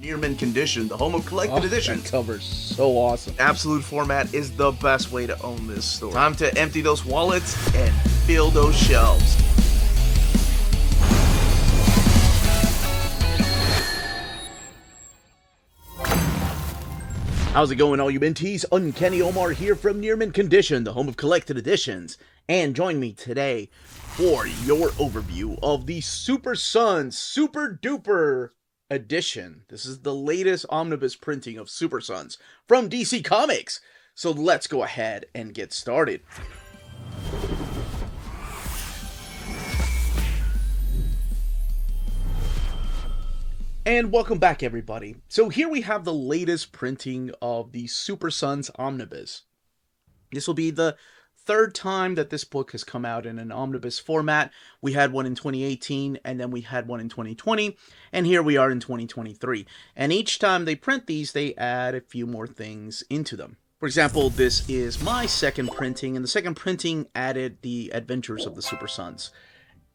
Near mint condition, the home of collected editions. That cover's so awesome. Absolute format is the best way to own this store. Time to empty those wallets and fill those shelves. How's it going, all you minties? Uncanny Omar here from Near Mint Condition, the home of collected editions. And join me today for your overview of the Super Sons Super Duper edition. This is the latest omnibus printing of Super Sons from DC Comics. So let's go ahead and get started. And welcome back, everybody. So here we have the latest printing of the Super Sons Omnibus. This will be the third time that this book has come out in an omnibus format. We had one in 2018, and then we had one in 2020, and here we are in 2023. And each time they print these, they add a few more things into them. For example, this is my second printing, and the second printing added the Adventures of the Super Sons.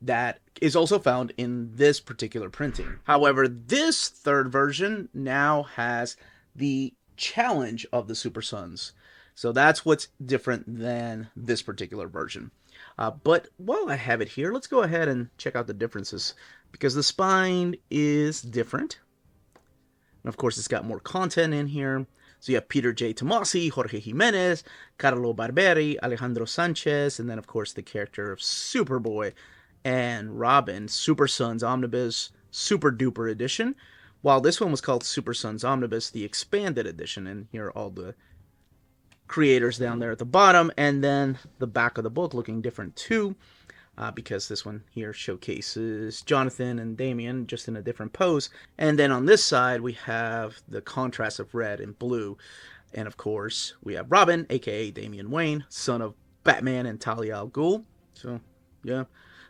That is also found in this particular printing. However, this third version now has the challenge of the Super Sons. So that's what's different than this particular version. But while I have it here, let's go ahead and check out the differences. Because the spine is different. And of course, it's got more content in here. So you have Peter J. Tomasi, Jorge Jimenez, Carlo Barberi, Alejandro Sanchez, and then of course the character of Superboy and Robin, Super Sons Omnibus Super Duper Edition, while this one was called Super Sons Omnibus, the Expanded Edition. And here are all the creators down there at the bottom, and then the back of the book looking different too, because this one here showcases Jonathan and Damian just in a different pose. And then on this side we have the contrast of red and blue, and of course we have Robin, aka Damian Wayne, son of Batman and Talia al Ghul. So yeah, a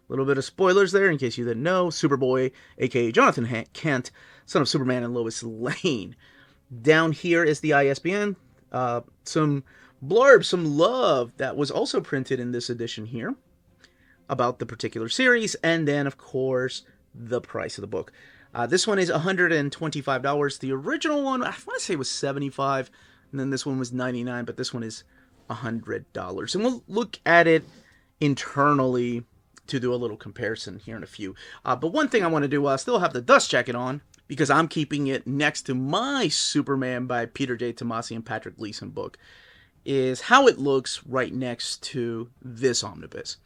little bit of spoilers there in case you didn't know. Superboy, aka Jonathan Kent, son of Superman and Lois Lane. Down here is the ISBN. Some blurb, some love that was also printed in this edition here about the particular series, and then of course the price of the book. This one is $125. The original one, I want to say, was $75, and then this one was $99, but this one is $100. And we'll look at it internally to do a little comparison here in a few. But one thing I want to do, I still have the dust jacket on, because I'm keeping it next to my Superman by Peter J. Tomasi and Patrick Gleason book, is how it looks right next to this omnibus.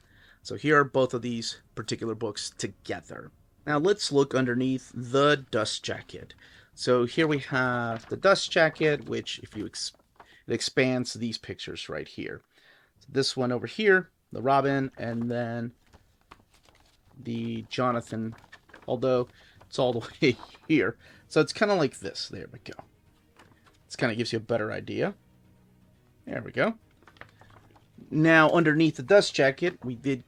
So here are both of these particular books together. Now let's look underneath the dust jacket. So here we have the dust jacket, which if you it expands these pictures right here. So this one over here, the Robin, and then the Jonathan, although it's all the way here. So it's kind of like this. There we go. This kind of gives you a better idea. There we go. Now, underneath the dust jacket, we did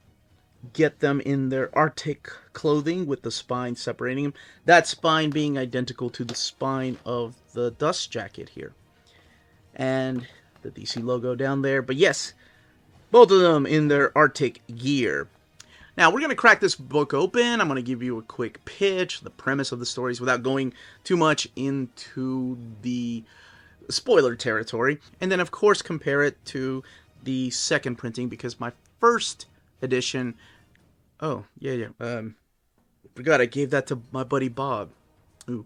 get them in their Arctic clothing with the spine separating them. That spine being identical to the spine of the dust jacket here. And the DC logo down there. But yes, both of them in their Arctic gear. Now, we're going to crack this book open. I'm going to give you a quick pitch, the premise of the stories, without going too much into the spoiler territory. And then, of course, compare it to the second printing, because my first edition... Oh, yeah. Forgot I gave that to my buddy Bob, who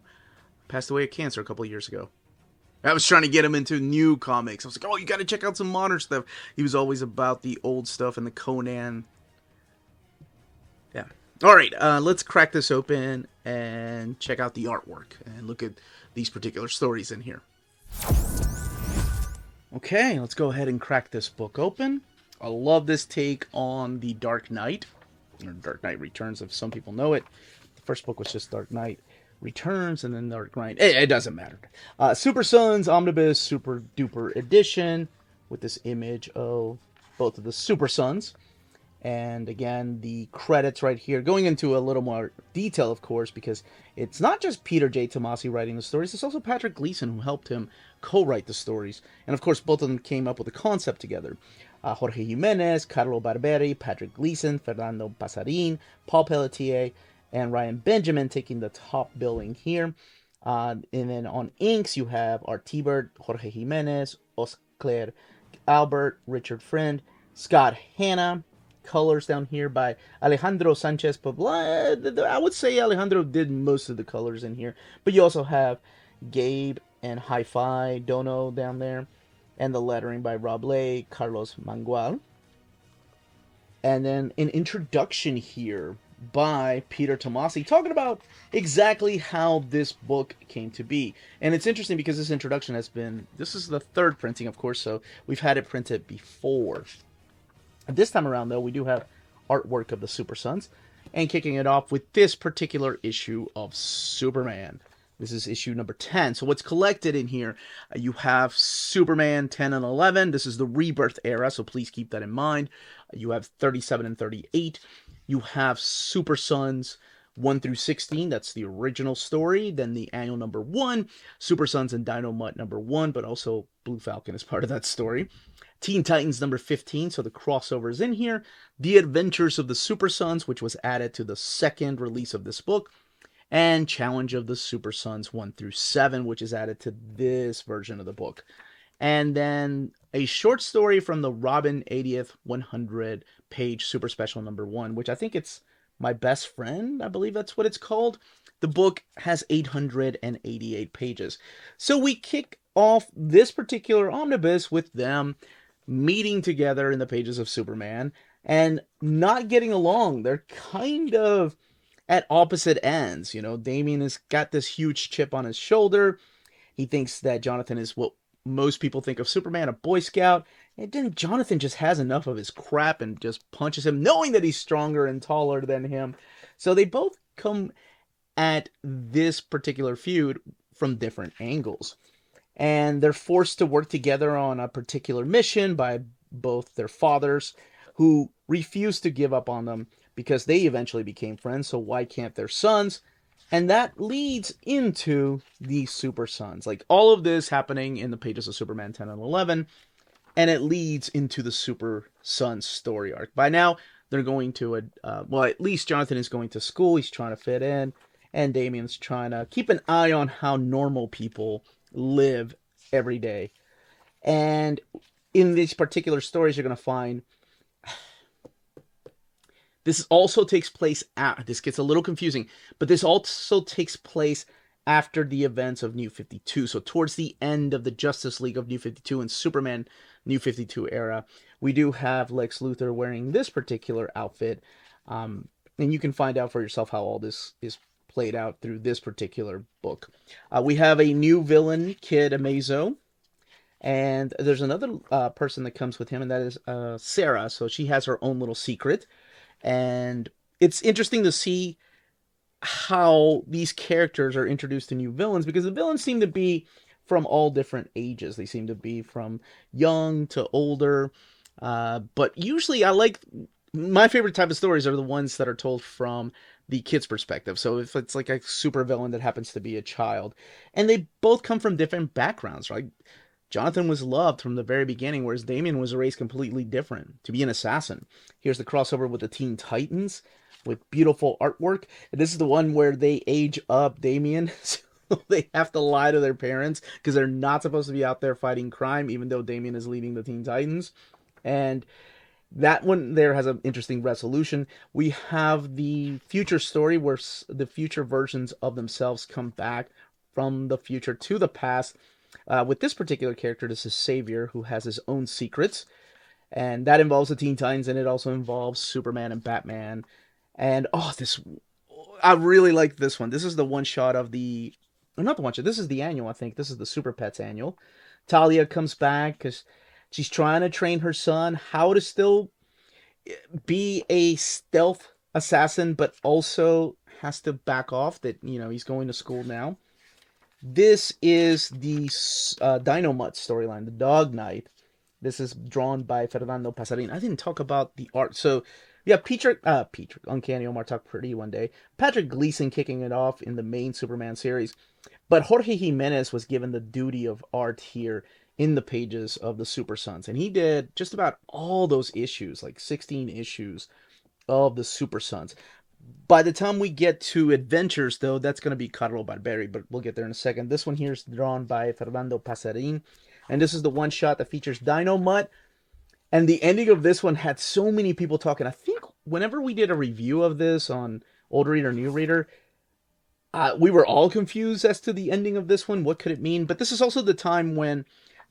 passed away of cancer a couple of years ago. I was trying to get him into new comics. I was like, oh, you got to check out some modern stuff. He was always about the old stuff and the Conan. Yeah. All right, let's crack this open and check out the artwork and look at these particular stories in here. Okay, let's go ahead and crack this book open. I love this take on the Dark Knight, or Dark Knight Returns, if some people know it. The first book was just Dark Knight Returns, and then Dark Knight. It doesn't matter. Super Sons Omnibus Super Duper Edition, with this image of both of the Super Sons. And again, the credits right here, going into a little more detail, of course, because it's not just Peter J. Tomasi writing the stories, it's also Patrick Gleason who helped him co-write the stories. And of course, both of them came up with a concept together. Jorge Jimenez, Carlo Barberi, Patrick Gleason, Fernando Pasarin, Paul Pelletier, and Ryan Benjamin taking the top billing here. And then on inks, you have Art Tibert, Jorge Jimenez, Oscar Albert, Richard Friend, Scott Hanna. Colors down here by Alejandro Sanchez Pabla. I would say Alejandro did most of the colors in here. But you also have Gabe and Hi-Fi Dono down there. And the lettering by Rob Lay, Carlos Mangual. And then an introduction here by Peter Tomasi talking about exactly how this book came to be. And it's interesting because this introduction this is the third printing, of course, so we've had it printed before. This time around, though, we do have artwork of the Super Sons, and kicking it off with this particular issue of Superman. This is issue number 10. So what's collected in here, you have Superman 10 and 11. This is the Rebirth era, so please keep that in mind. You have 37 and 38. You have Super Sons 1 through 16. That's the original story. Then the annual number 1, Super Sons and Dynamite number 1, but also Blue Falcon is part of that story. Teen Titans number 15, so the crossover is in here. The Adventures of the Super Sons, which was added to the second release of this book. And Challenge of the Super Sons 1 through 7, which is added to this version of the book. And then a short story from the Robin 80th 100 page Super Special number 1, which I think it's My Best Friend. I believe that's what it's called. The book has 888 pages. So we kick off this particular omnibus with them meeting together in the pages of Superman and not getting along. They're kind of at opposite ends. You know, Damian has got this huge chip on his shoulder. He thinks that Jonathan is what most people think of Superman, a Boy Scout. And then Jonathan just has enough of his crap and just punches him, knowing that he's stronger and taller than him. So they both come at this particular feud from different angles. And they're forced to work together on a particular mission by both their fathers, who refuse to give up on them because they eventually became friends, so why can't their sons? And that leads into the Super Sons. Like, all of this happening in the pages of Superman 10 and 11, and it leads into the Super Sons story arc. By now, they're going to, at least Jonathan is going to school, he's trying to fit in, and Damian's trying to keep an eye on how normal people live every day. And in these particular stories, you're going to find this also takes place this gets a little confusing, but this also takes place after the events of New 52. So towards the end of the Justice League of New 52 and Superman New 52 era, we do have Lex Luthor wearing this particular outfit. And you can find out for yourself how all this is played out through this particular book. We have a new villain, Kid Amazo. And there's another person that comes with him, and that is Sarah. So she has her own little secret. And it's interesting to see how these characters are introduced to new villains, because the villains seem to be from all different ages. They seem to be from young to older. But usually my favorite type of stories are the ones that are told from the kid's perspective. So if it's like a super villain that happens to be a child, and they both come from different backgrounds, right? Jonathan was loved from the very beginning, whereas Damian was raised completely different, to be an assassin. Here's the crossover with the Teen Titans, with beautiful artwork. And this is the one where they age up Damian, so they have to lie to their parents, because they're not supposed to be out there fighting crime, even though Damian is leading the Teen Titans. And that one there has an interesting resolution. We have the future story where the future versions of themselves come back from the future to the past. With this particular character, this is Xavier, who has his own secrets, and that involves the Teen Titans, and it also involves Superman and Batman. And I really like this one. This is the one shot of not the one shot. This is the annual, I think. This is the Super Pets annual. Talia comes back because she's trying to train her son how to still be a stealth assassin, but also has to back off that, he's going to school now. This is the Dynamite storyline, the Dog Knight. This is drawn by Fernando Pasarin. I didn't talk about the art. So, yeah, Uncanny Omar talked pretty one day. Patrick Gleason kicking it off in the main Superman series. But Jorge Jimenez was given the duty of art here in the pages of the Super Sons. And he did just about all those issues, like 16 issues of the Super Sons. By the time we get to Adventures, though, that's going to be Carlo Barberi, but we'll get there in a second. This one here is drawn by Fernando Pasarin, and this is the one shot that features Dino Mutt. And the ending of this one had so many people talking. I think whenever we did a review of this on Old Reader, New Reader, we were all confused as to the ending of this one. What could it mean? But this is also the time when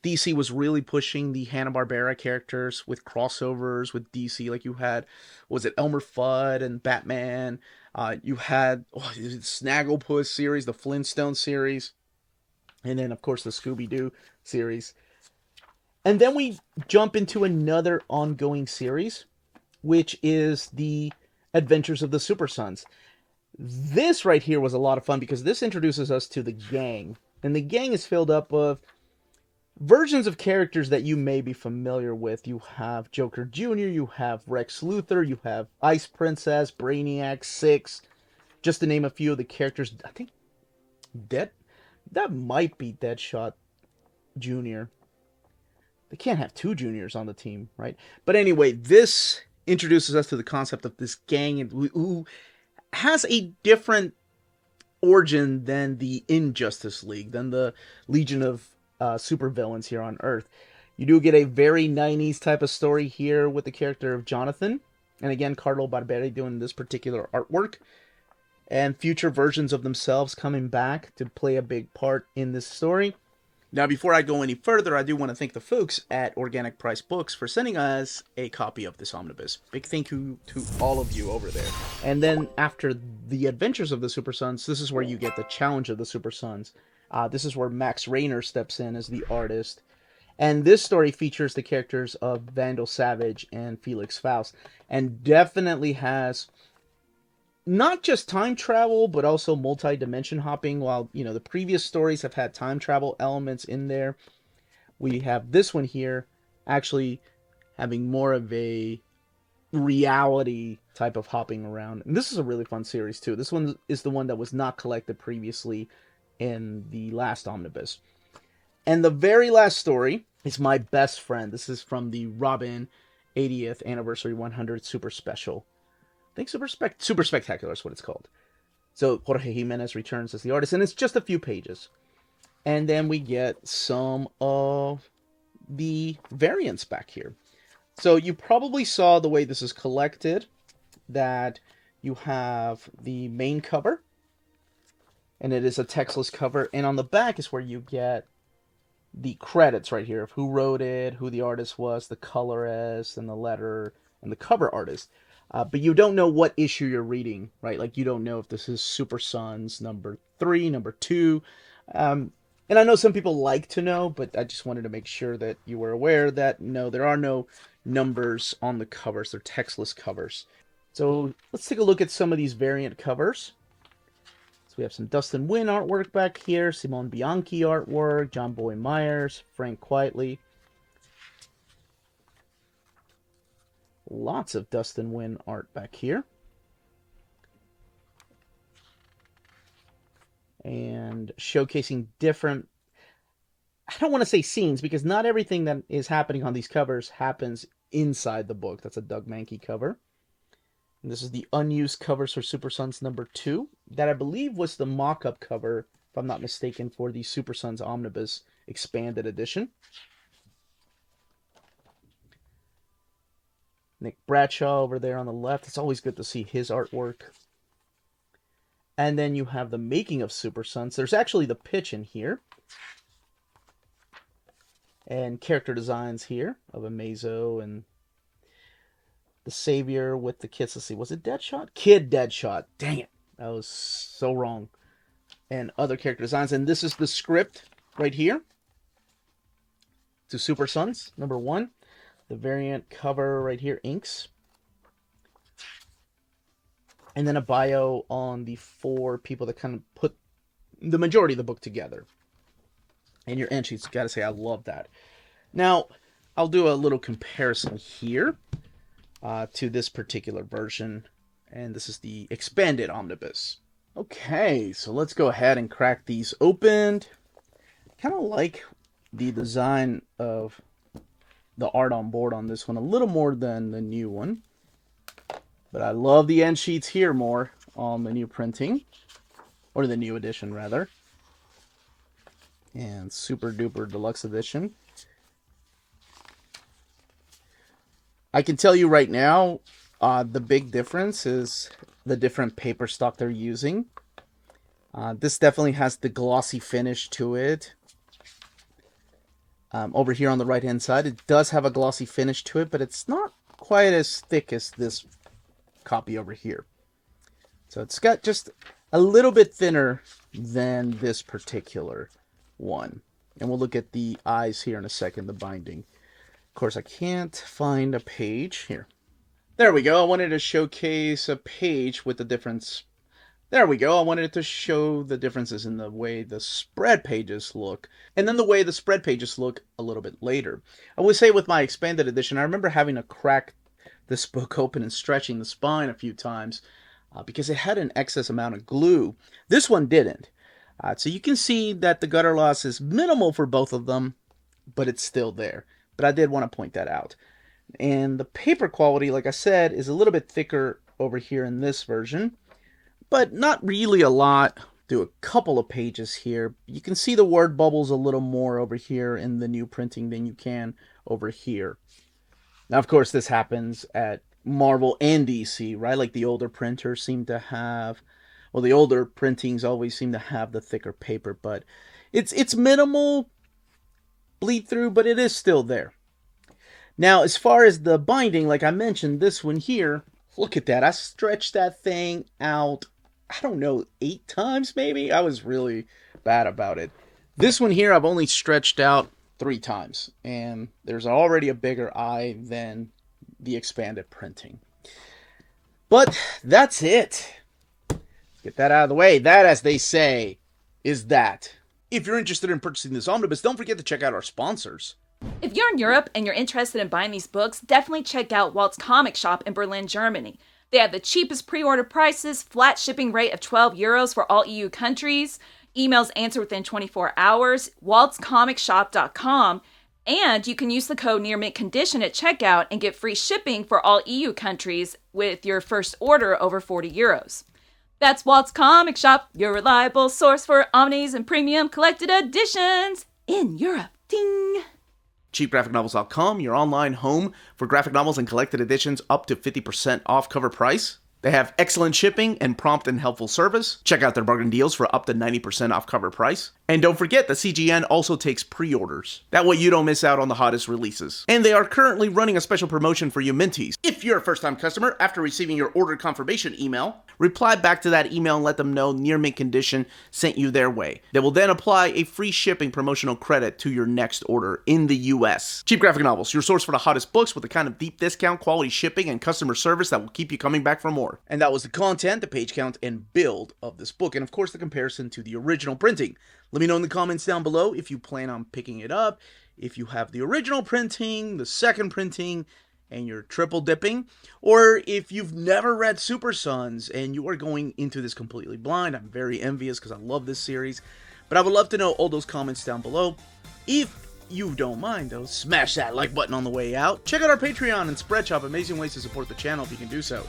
DC was really pushing the Hanna-Barbera characters with crossovers with DC. Like you had, was it Elmer Fudd and Batman? You had the Snagglepuss series, the Flintstone series, and then of course the Scooby-Doo series. And then we jump into another ongoing series, which is the Adventures of the Super Sons. This right here was a lot of fun because this introduces us to the gang. And the gang is filled up of versions of characters that you may be familiar with. You have Joker Jr., you have Rex Luthor, you have Ice Princess, Brainiac, Six, just to name a few of the characters. I think that might be Deadshot Jr. They can't have two juniors on the team, right? But anyway, this introduces us to the concept of this gang who has a different origin than the Injustice League, than the Legion of supervillains here on Earth. You do get a very 90s type of story here with the character of Jonathan. And again, Carlo Barberi doing this particular artwork. And future versions of themselves coming back to play a big part in this story. Now, before I go any further, I do want to thank the folks at Organic Price Books for sending us a copy of this omnibus. Big thank you to all of you over there. And then after the Adventures of the Super Sons, this is where you get the Challenge of the Super Sons. This is where Max Raynor steps in as the artist. And this story features the characters of Vandal Savage and Felix Faust. And definitely has not just time travel, but also multi-dimension hopping. While, the previous stories have had time travel elements in there, we have this one here actually having more of a reality type of hopping around. And this is a really fun series, too. This one is the one that was not collected previously in the last omnibus. And the very last story is My Best Friend. This is from the Robin 80th Anniversary 100 Super Special. I think Super Spectacular is what it's called. So Jorge Jimenez returns as the artist, and it's just a few pages. And then we get some of the variants back here. So you probably saw the way this is collected, that you have the main cover, and it is a textless cover, and on the back is where you get the credits right here of who wrote it, who the artist was, the colorist, and the letter, and the cover artist. But you don't know what issue you're reading, right? Like, you don't know if this is Super Sons number 3, number 2. And I know some people like to know, but I just wanted to make sure that you were aware that, no, there are no numbers on the covers. They're textless covers. So let's take a look at some of these variant covers. So we have some Dustin Nguyen artwork back here, Simone Bianchi artwork, John Boy Myers, Frank Quitely. Lots of Dustin Nguyen art back here. And showcasing different, I don't want to say scenes, because not everything that is happening on these covers happens inside the book. That's a Doug Mankey cover. And this is the unused covers for Super Sons number 2. That I believe was the mock-up cover, if I'm not mistaken, for the Super Sons Omnibus Expanded Edition. Nick Bradshaw over there on the left. It's always good to see his artwork. And then you have the making of Super Sons. There's actually the pitch in here. And character designs here of Amazo and the Savior with the kids. Let's see, was it Deadshot? Kid Deadshot. Dang it. That was so wrong. And other character designs. And this is the script right here to Super Sons number 1. The variant cover right here, inks. And then a bio on the 4 people that kind of put the majority of the book together. And your entries, gotta say, I love that. Now, I'll do a little comparison here to this particular version. And this is the expanded omnibus. Okay, so let's go ahead and crack these open. Kind of like the design of the art on board on this one a little more than the new one. But I love the end sheets here more on the new printing. Or the new edition, rather. And Super Duper Deluxe Edition. I can tell you right now, the big difference is the different paper stock they're using. This definitely has the glossy finish to it. Over here on the right hand side, it does have a glossy finish to it, but it's not quite as thick as this copy over here. So it's got just a little bit thinner than this particular one. And we'll look at the eyes here in a second, the binding. Of course, I can't find a page here. There we go. I wanted to showcase a page with the difference. There we go. I wanted to show the differences in the way the spread pages look, and then the way the spread pages look a little bit later. I would say with my expanded edition, I remember having to crack this book open and stretching the spine a few times because it had an excess amount of glue. This one didn't. So you can see that the gutter loss is minimal for both of them, but it's still there. But I did want to point that out. And the paper quality, like I said, is a little bit thicker over here in this version, but not really a lot. Do a couple of pages here. You can see the word bubbles a little more over here in the new printing than you can over here. Now, of course, this happens at Marvel and DC, right? Like the older printers seem to have, well, the older printings always seem to have the thicker paper, but it's minimal bleed through, but it is still there. Now, as far as the binding, like I mentioned, this one here, look at that. I stretched that thing out, I don't know, 8 times maybe? I was really bad about it. This one here, I've only stretched out 3 times, and there's already a bigger eye than the expanded printing. But that's it. Let's get that out of the way. That, as they say, is that. If you're interested in purchasing this omnibus, don't forget to check out our sponsors. If you're in Europe and you're interested in buying these books, definitely check out Walt's Comic Shop in Berlin, Germany. They have the cheapest pre-order prices, flat shipping rate of €12 for all EU countries, emails answered within 24 hours, waltscomicshop.com, and you can use the code nearmintcon at checkout and get free shipping for all EU countries with your first order over €40. That's Walt's Comic Shop, your reliable source for omnis and premium collected editions in Europe. Ding! cheapgraphicnovels.com, your online home for graphic novels and collected editions up to 50% off cover price. They have excellent shipping and prompt and helpful service. Check out their bargain deals for up to 90% off cover price. And don't forget that CGN also takes pre-orders. That way you don't miss out on the hottest releases. And they are currently running a special promotion for you Minties. If you're a first-time customer, after receiving your order confirmation email, reply back to that email and let them know Near Mint Condition sent you their way. They will then apply a free shipping promotional credit to your next order in the US. Cheap Graphic Novels, your source for the hottest books with the kind of deep discount, quality shipping, and customer service that will keep you coming back for more. And that was the content, the page count, and build of this book, and of course the comparison to the original printing. Let me know in the comments down below if you plan on picking it up, if you have the original printing, the second printing, and you're triple dipping, or if you've never read Super Sons and you are going into this completely blind. I'm very envious because I love this series, but I would love to know all those comments down below. If you don't mind though, smash that like button on the way out. Check out our Patreon and Spreadshop, amazing ways to support the channel if you can do so.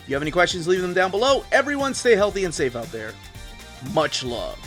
If you have any questions, leave them down below. Everyone stay healthy and safe out there. Much love.